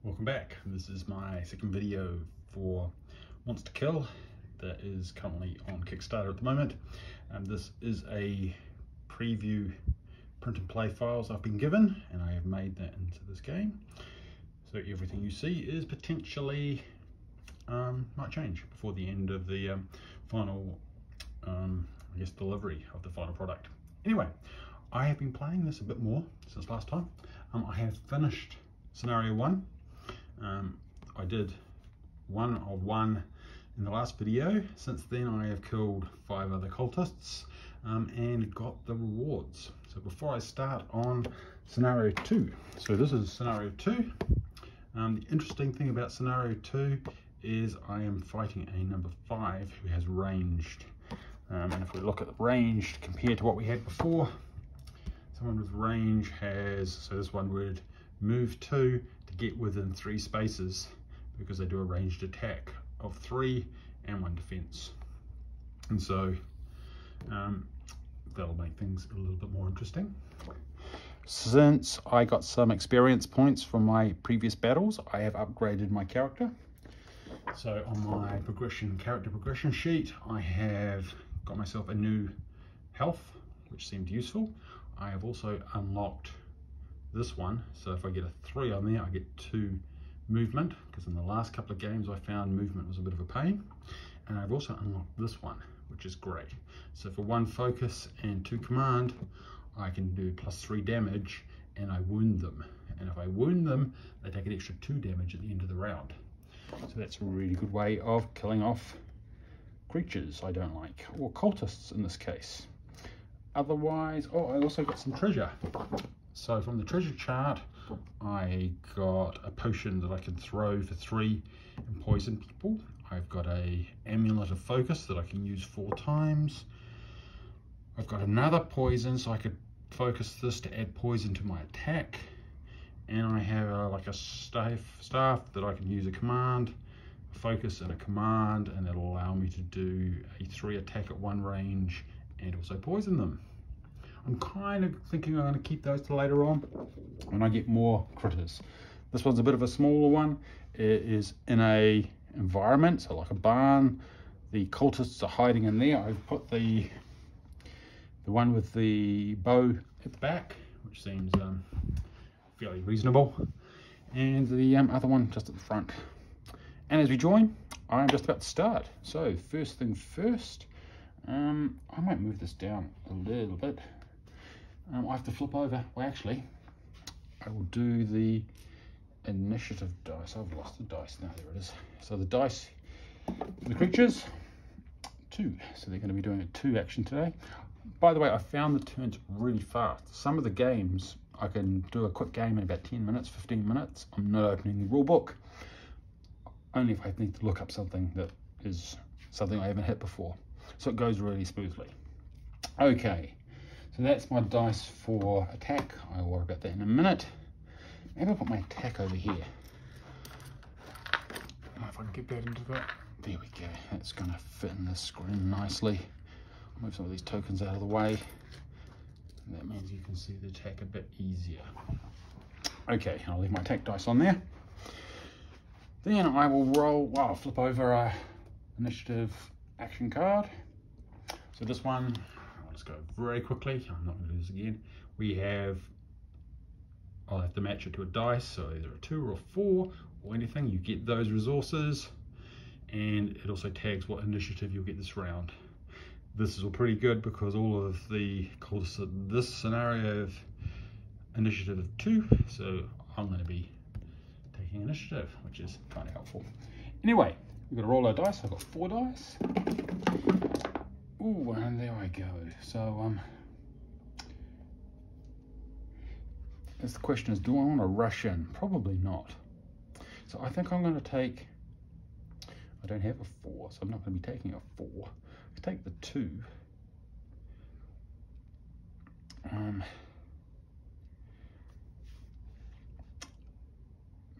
Welcome back. This is my second video for Monster Kill that is currently on Kickstarter at the moment. This is a preview print and play files I've been given, and I have made that into this game. So everything you see is potentially might change before the end of the final I guess delivery of the final product. Anyway, I have been playing this a bit more since last time. I have finished scenario 1. I did 1 of 1 in the last video. Since then I have killed 5 other cultists and got the rewards. So before I start on scenario 2, so this is scenario 2. The interesting thing about scenario 2 is I am fighting a number 5 who has ranged. And if we look at the ranged compared to what we had before, someone with range has, so this one would move 2 to get within 3 spaces because they do a ranged attack of 3 and 1 defense. And so that'll make things a little bit more interesting. Since I got some experience points from my previous battles, I have upgraded my character. So on my character progression sheet, I have got myself a new health, which seemed useful. I have also unlocked this one, so if I get a 3 on there, I get 2 movement, because in the last couple of games I found movement was a bit of a pain. And I've also unlocked this one, which is great. So for 1 focus and 2 command, I can do +3 damage and I wound them. And if I wound them, they take an extra 2 damage at the end of the round. So that's a really good way of killing off creatures I don't like, or cultists in this case. Otherwise, oh, I also got some treasure. So from the treasure chart, I got a potion that I can throw for 3 and poison people. I've got a amulet of focus that I can use 4 times. I've got another poison, so I could focus this to add poison to my attack. And I have like a staff that I can use a command, a focus and a command, and that'll allow me to do a 3 attack at 1 range and also poison them. I'm kind of thinking I'm going to keep those till later on when I get more critters. This one's a bit of a smaller one. It is in a environment, so like a barn. The cultists are hiding in there. I've put the one with the bow at the back, which seems fairly reasonable, and the other one just at the front. And as we join, I'm just about to start. So first thing first, I might move this down a little bit. I have to flip over. Well, actually, I will do the initiative dice. I've lost the dice now. There it is. So the dice, the creatures, 2. So they're going to be doing a 2 action today. By the way, I found the turns really fast. Some of the games, I can do a quick game in about 10 minutes, 15 minutes. I'm not opening the rule book. Only if I need to look up something that is something I haven't hit before. So it goes really smoothly. Okay. So that's my dice for attack. I'll worry about that in a minute. Maybe I'll put my attack over here. I don't know if I can get that into that. There we go. That's going to fit in this screen nicely. I'll move some of these tokens out of the way. And that means you can see the attack a bit easier. Okay, I'll leave my attack dice on there. Then I will roll, well, I'll flip over a initiative action card. So this one, I'll just go very quickly. I'm not going to do this again. We have, I'll have to match it to a dice, so either a 2 or a 4 or anything. You get those resources, and it also tags what initiative you'll get this round. This is all pretty good because all of the cultists in this scenario have initiative of 2, so I'm going to be taking initiative, which is kind of helpful. Anyway, we've got to roll our dice. I've got 4 dice. Ooh, and there I go. So the question is, do I want to rush in? Probably not. So I think I'm going to take, I don't have a 4, so I'm not going to be taking a 4. I'll take the 2.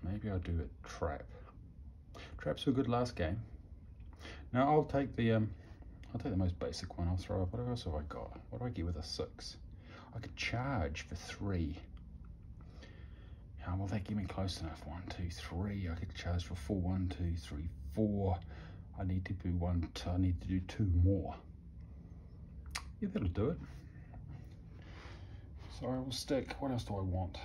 Maybe I'll do a trap. Traps were good last game. Now I'll take the most basic one. I'll throw up. What else have I got? What do I get with a 6? I could charge for 3. Yeah, will that get me close enough? 1, 2, 3. I get charged for 4. 1, 2, 3, 4. I need to do I need to do 2 more. Yeah, that'll do it. So I will stick. What else do I want?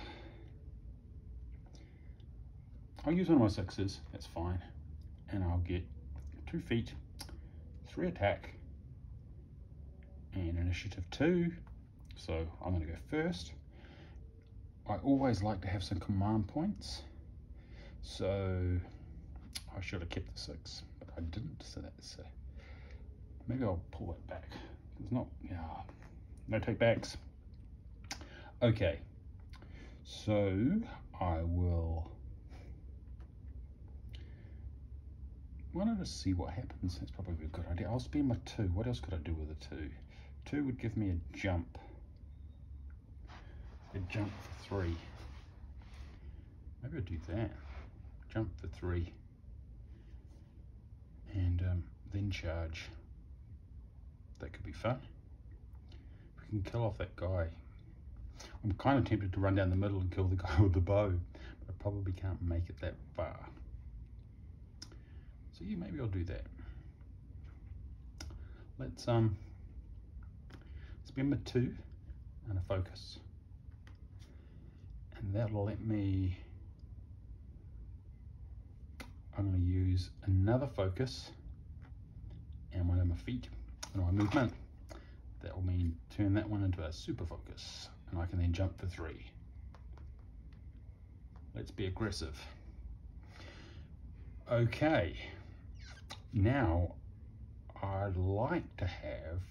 I'll use one of my 6s. That's fine. And I'll get 2 feet, 3 attack, and initiative 2. So I'm going to go first. I always like to have some command points, so I should have kept the 6, but I didn't. So that's maybe I'll pull it back. There's no take backs. Okay, so I will. Why don't I just see what happens? That's probably a good idea. I'll spend my 2. What else could I do with a 2? 2 would give me a jump. A jump for 3. Maybe I'll do that. Jump for 3. And then charge. That could be fun. If we can kill off that guy. I'm kind of tempted to run down the middle and kill the guy with the bow, but I probably can't make it that far. So yeah, maybe I'll do that. Let's spend my 2 and a focus. And that'll let me, I'm going to use another focus and one of my feet and my movement. That will mean turn that one into a super focus, and I can then jump for 3. Let's be aggressive. Okay, now I'd like to have,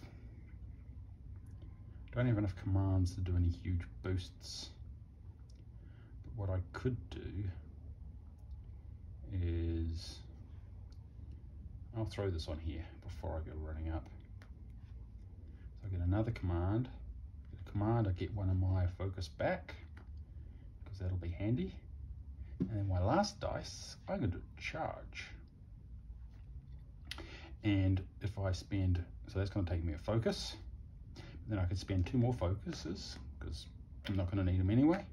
don't have enough commands to do any huge boosts. What I could do is, I'll throw this on here before I go running up. So I get another command. I get one of my focus back, because that'll be handy. And then my last dice, I'm going to charge. And if I spend, so that's going to take me a focus. Then I could spend 2 more focuses, because I'm not going to need them anyway.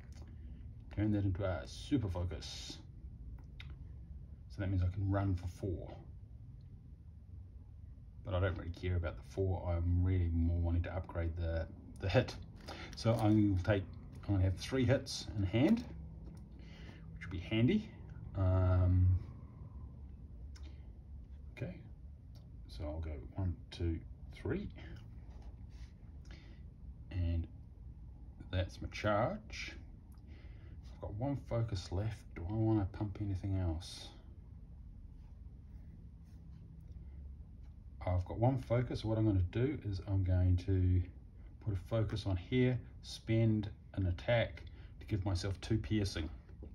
Turn that into a super focus. So that means I can run for 4. But I don't really care about the 4. I'm really more wanting to upgrade the hit. So I'm going to have 3 hits in hand, which will be handy. Okay, so I'll go 1, 2, 3. And that's my charge. I've got 1 focus left. Do I want to pump anything else? I've got 1 focus. What I'm going to do is I'm going to put a focus on here, spend an attack to give myself 2 piercing.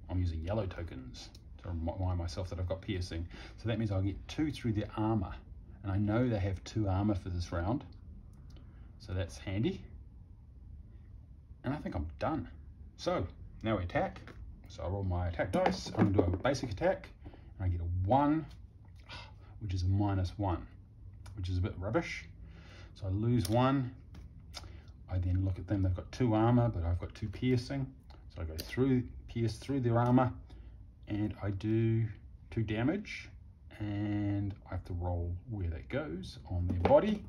I'm using yellow tokens to remind myself that I've got piercing. So that means I'll get 2 through the armor. And I know they have 2 armor for this round. So that's handy. And I think I'm done. So now we attack. So I roll my attack dice. I'm going to do a basic attack. And I get a 1, which is a -1, which is a bit rubbish. So I lose 1. I then look at them. They've got 2 armor, but I've got 2 piercing. So I go through, pierce through their armor, and I do 2 damage. And I have to roll where that goes on their body.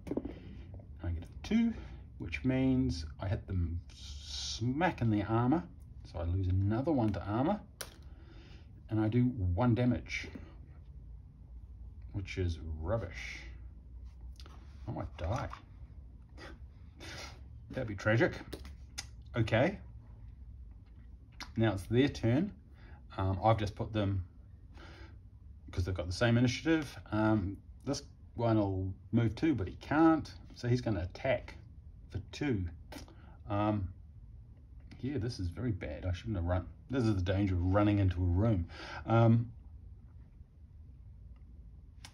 I get a 2, which means I hit them smack in their armor. So I lose another 1 to armor, and I do 1 damage, which is rubbish. I might die. That'd be tragic. Okay. Now it's their turn. I've just put them, because they've got the same initiative. This one will move 2, but he can't. So he's going to attack for 2. Yeah, this is very bad. I shouldn't have run. This is the danger of running into a room.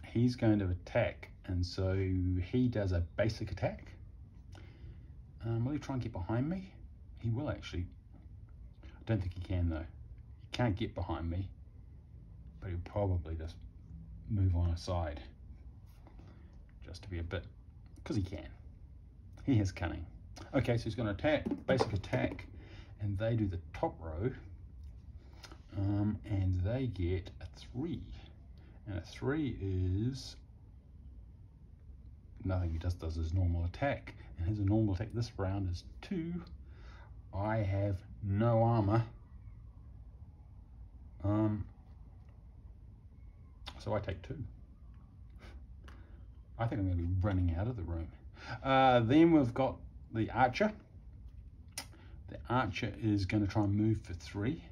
He's going to attack, and so he does a basic attack. Will he try and get behind me? He will actually. I don't think he can though. He can't get behind me, but he'll probably just move on aside, just to be a bit, because he can. He has cunning. Okay, so he's going to attack, basic attack, and they do the top row. and they get a 3. And a 3 is nothing. He just does his normal attack, and his normal attack this round is 2. I have no armor, so I take 2. I think I'm going to be running out of the room. Then we've got the archer. The archer is going to try and move for 3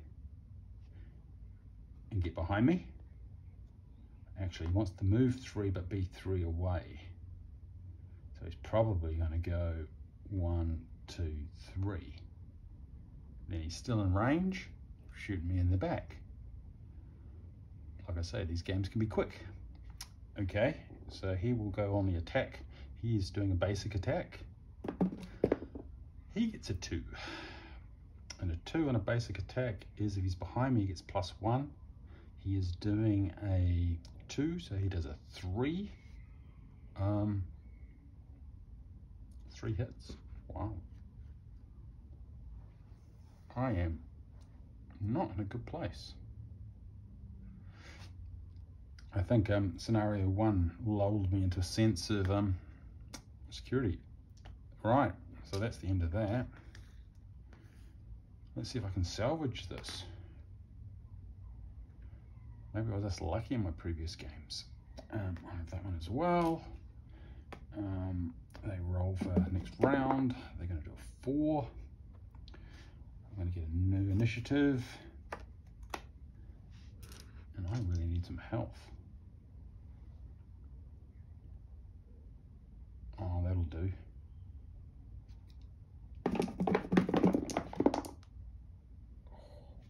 and get behind me. Actually, he wants to move 3 but be 3 away. So he's probably going to go 1, 2, 3. Then he's still in range, shoot me in the back. Like I say, these games can be quick. Okay, so he will go on the attack. He is doing a basic attack. He gets a 2. And a 2 on a basic attack is, if he's behind me, he gets +1. He is doing a 2, so he does a 3. 3 hits. Wow. I am not in a good place. I think scenario 1 lulled me into a sense of security. Right, so that's the end of that. Let's see if I can salvage this. Maybe I was just lucky in my previous games. I have that one as well. They roll for next round. They're going to do a 4. I'm going to get a new initiative. And I really need some health. Oh, that'll do.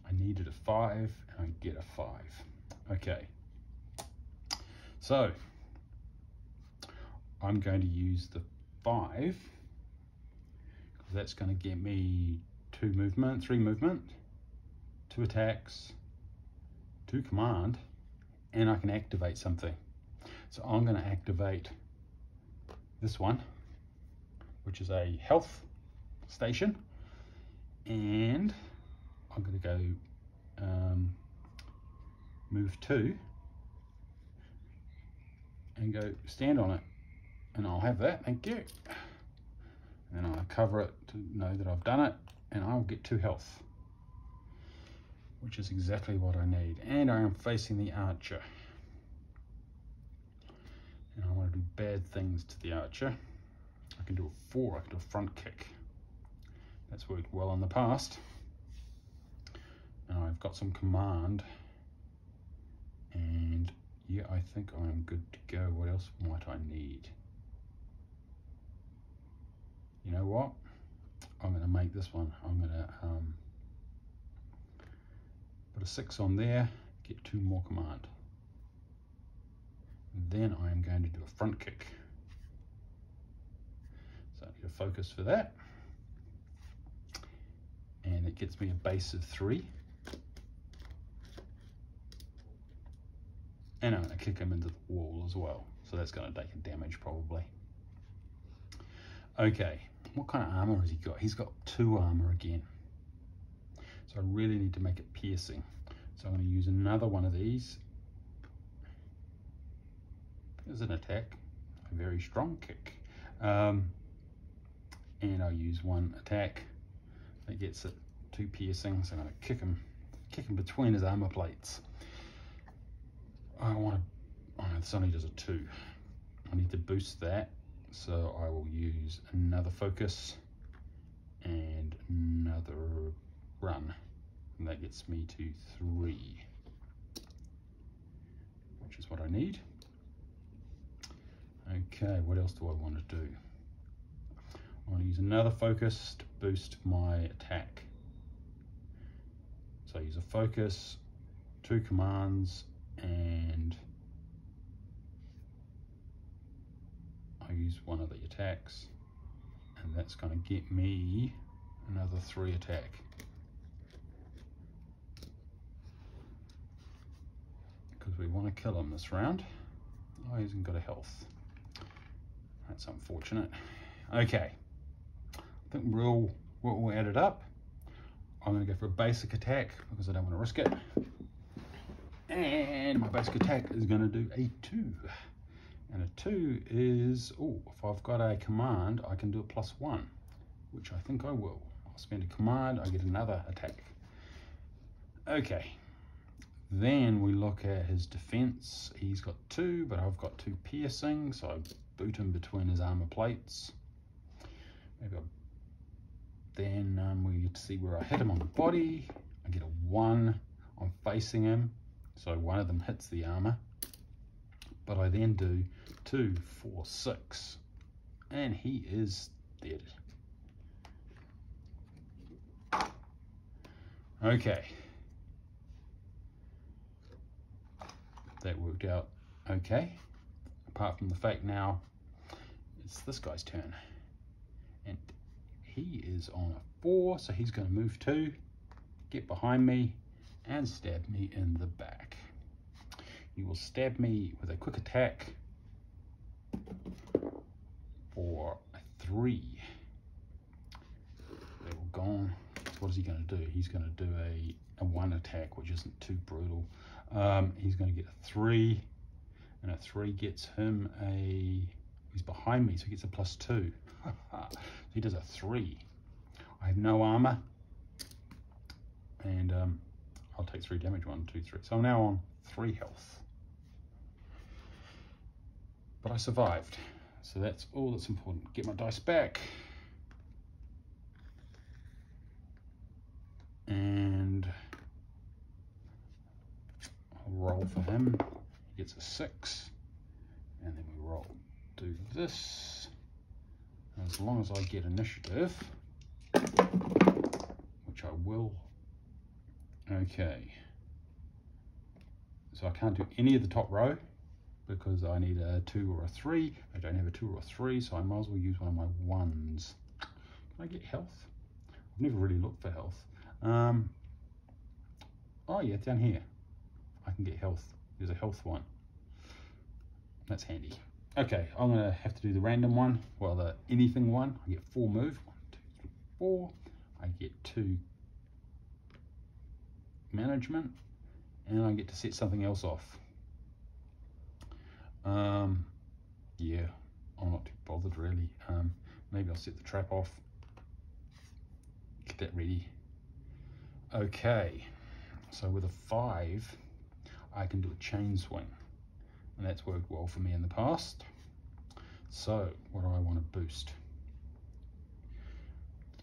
I needed a 5 and I get a 5. Okay. So I'm going to use the 5 because that's going to get me 2 movement, 3 movement, 2 attacks, 2 command, and I can activate something. So I'm going to activate this one, which is a health station, and I'm going to go move 2 and go stand on it, and I'll have that, thank you. And then I'll cover it to know that I've done it, and I'll get 2 health, which is exactly what I need. And I am facing the archer, and I want to do bad things to the archer. I can do a 4, I can do a front kick. That's worked well in the past. Now I've got some command, and yeah, I think I'm good to go. What else might I need? You know what? I'm going to make this one. I'm going to put a 6 on there, get 2 more command. Then I am going to do a front kick. So I need a focus for that. And it gets me a base of 3. And I'm going to kick him into the wall as well. So that's going to take a damage probably. Okay, what kind of armor has he got? He's got 2 armor again. So I really need to make it piercing. So I'm going to use another one of these. As an attack, a very strong kick. And I'll use 1 attack that gets it 2 piercing. So I'm going to kick him between his armor plates. This only does a 2. I need to boost that, so I will use another focus and another run, and that gets me to 3, which is what I need. Okay, what else do I want to do? I want to use another focus to boost my attack. So I use a focus, 2 commands, and I use 1 of the attacks, and that's going to get me another 3 attack. Because we want to kill him this round. Oh, he hasn't got a health. That's unfortunate. Okay, I think we'll add it up. I'm going to go for a basic attack because I don't want to risk it. And my basic attack is going to do a 2. And a 2 is, oh, if I've got a command, I can do a +1, which I think I will. I'll spend a command, I get another attack. Okay. Then we look at his defense. He's got 2, but I've got 2 piercing, so I boot him between his armor plates. Maybe then we get to see where I hit him on the body. I get a 1 on facing him, so one of them hits the armor. But I then do 2, 4, 6, and he is dead. Okay. That worked out okay, apart from the fact now it's this guy's turn, and he is on a 4, so he's going to move 2, get behind me and stab me in the back. He will stab me with a quick attack for a 3. They were gone. So what is he going to do? He's going to do a 1 attack, which isn't too brutal. He's going to get a 3, and a 3 gets him he's behind me, so he gets a +2. So he does a 3. I have no armor, and I'll take 3 damage, 1, 2, 3. So I'm now on 3 health. But I survived, so that's all that's important. Get my dice back. And I'll roll for him. He gets a 6. And then we roll, do this. And as long as I get initiative, which I will. Okay. So I can't do any of the top row because I need a 2 or a 3. I don't have a 2 or a 3, so I might as well use one of my 1s. Can I get health? I've never really looked for health. Oh yeah, down here I can get health. There's a health one. That's handy. Okay, I'm gonna have to do the random one. Well, the anything one. I get 4 move. 1, 2, 3, 4. I get 2 management, and I get to set something else off. Yeah, I'm not too bothered really. Maybe I'll set the trap off. Get that ready. Okay, so with a 5, I can do a chain swing, and that's worked well for me in the past. So what do I want to boost?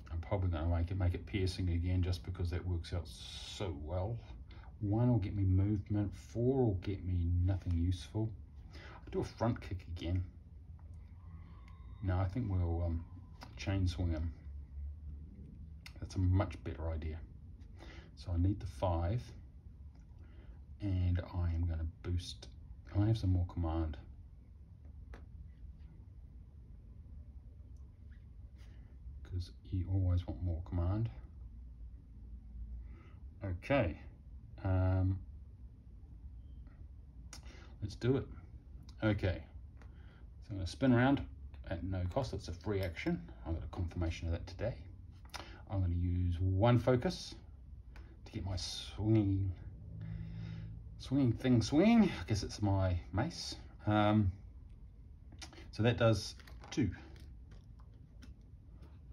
I'm probably going to make it piercing again, just because that works out so well. 1 will get me movement, 4 will get me nothing useful. I'll do a front kick again. No, I think we'll chain swing him. That's a much better idea. So I need the 5, and I am going to boost. I have some more command. Because you always want more command. Okay. Let's do it. Okay. So I'm going to spin around at no cost. It's a free action. I got a confirmation of that today. I'm going to use 1 focus to get my swinging thing swinging. I guess it's my mace. So that does 2.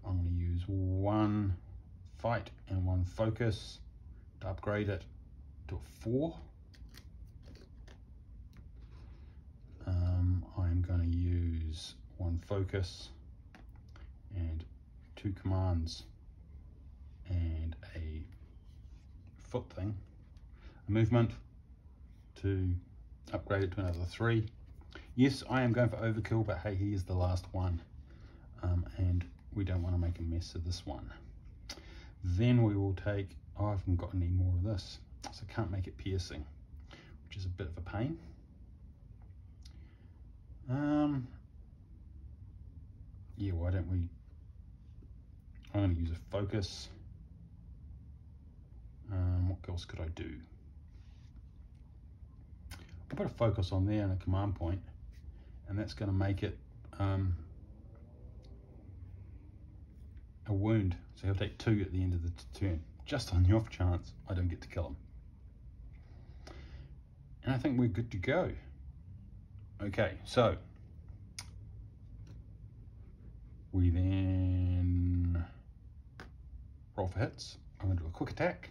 I'm going to use 1 fight and 1 focus to upgrade it to a 4. I'm going to use 1 focus and 2 commands and a foot thing, a movement, to upgrade it to another 3. Yes, I am going for overkill, but hey, he is the last one, and we don't want to make a mess of this one. Then we will take, oh, I haven't got any more of this, so I can't make it piercing, which is a bit of a pain. Yeah, why don't we, I'm going to use a focus. What else could I do? I'll put a focus on there and a command point, and that's going to make it a wound. So he'll take 2 at the end of the turn, just on the off chance I don't get to kill him. And I think we're good to go. Okay, so we then roll for hits. I'm going to do a quick attack.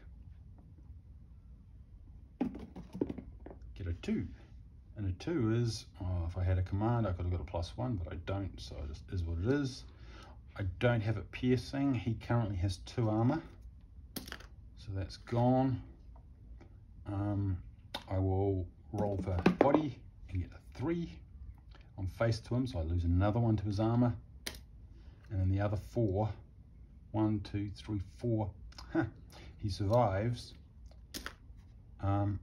Get a 2. And a 2 is, oh, if I had a command, I could have got a +1, but I don't, so it just is what it is. I don't have it piercing. He currently has 2 armor, so that's gone. I will roll for body and get a 3. I'm face to him, so I lose another 1 to his armor. And then the other 4, 1, 2, 3, 4, he survives. Oh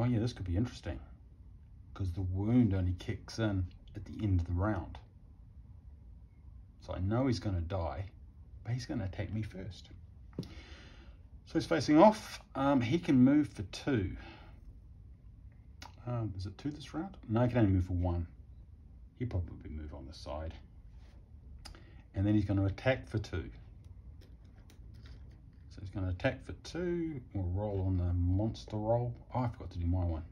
yeah, this could be interesting, because the wound only kicks in at the end of the round. So I know he's going to die, but he's going to attack me first. So he's facing off. He can move for 2. Is it 2 this round? No, he can only move for 1. He'll probably move on the side. And then he's going to attack for 2. So he's going to attack for 2. We'll roll on the monster roll. Oh, I forgot to do my one.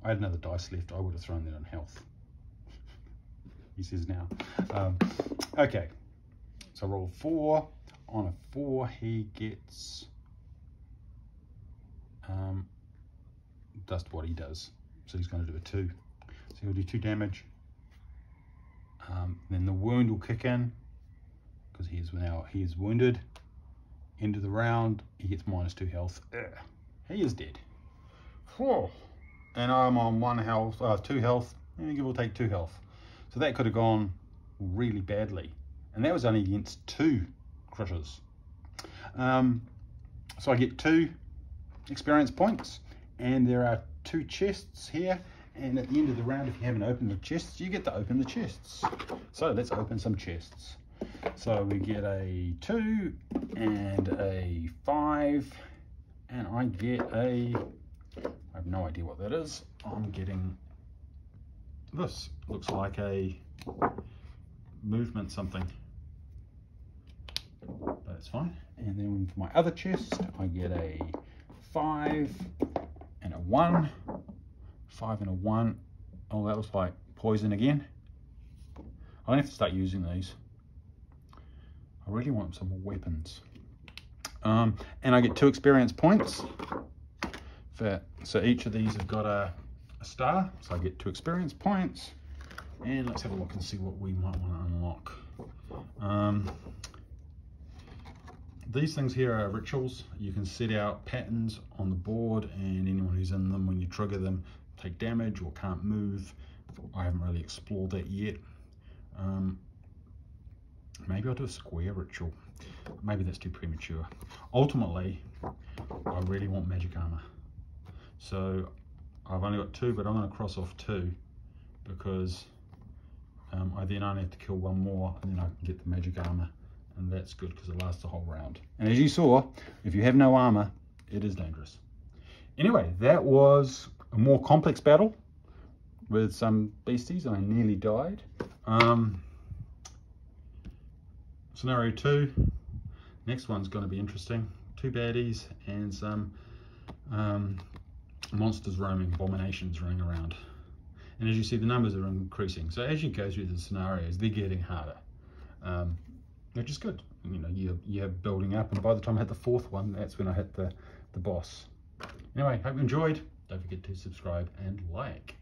I had another dice left. I would have thrown that on health. He says now. Okay. So roll 4. On a 4, he gets just what he does. So he's going to do a 2. So he'll do 2 damage. Then the wound will kick in, because he is wounded. End of the round, he gets -2 health. He is dead. Whew. And I'm on 1 health, 2 health, and give or take 2 health. So that could have gone really badly. And that was only against 2 critters. So I get 2 experience points, and there are 2 chests here. And at the end of the round, if you haven't opened the chests, you get to open the chests. So let's open some chests. So we get a 2 and a 5, and I get I have no idea what that is. I'm getting this. Looks like a movement something. But it's fine. And then for my other chest, I get a 5 and a 1. 5 and a 1. Oh, that was like poison again. I'm gonna have to start using these. I really want some more weapons. And I get 2 experience points. So each of these have got a star. So I get 2 experience points. And let's have a look and see what we might want to unlock. These things here are rituals. You can set out patterns on the board, and anyone who's in them, when you trigger them, take damage or can't move. I haven't really explored that yet. Maybe I'll do a square ritual. Maybe that's too premature. Ultimately, I really want magic armor. So I've only got 2, but I'm going to cross off 2, because I then only have to kill 1 more, and then I can get the magic armor. And that's good, because it lasts the whole round. And as you saw, if you have no armor, it is dangerous. Anyway, that was a more complex battle with some beasties, and I nearly died. Scenario 2, next one's going to be interesting. 2 baddies and some monsters roaming, abominations running around. And as you see, the numbers are increasing. So as you go through the scenarios, they're getting harder, which is good. You know, you're building up, and by the time I hit the 4th one, that's when I hit the boss. Anyway, hope you enjoyed. Don't forget to subscribe and like.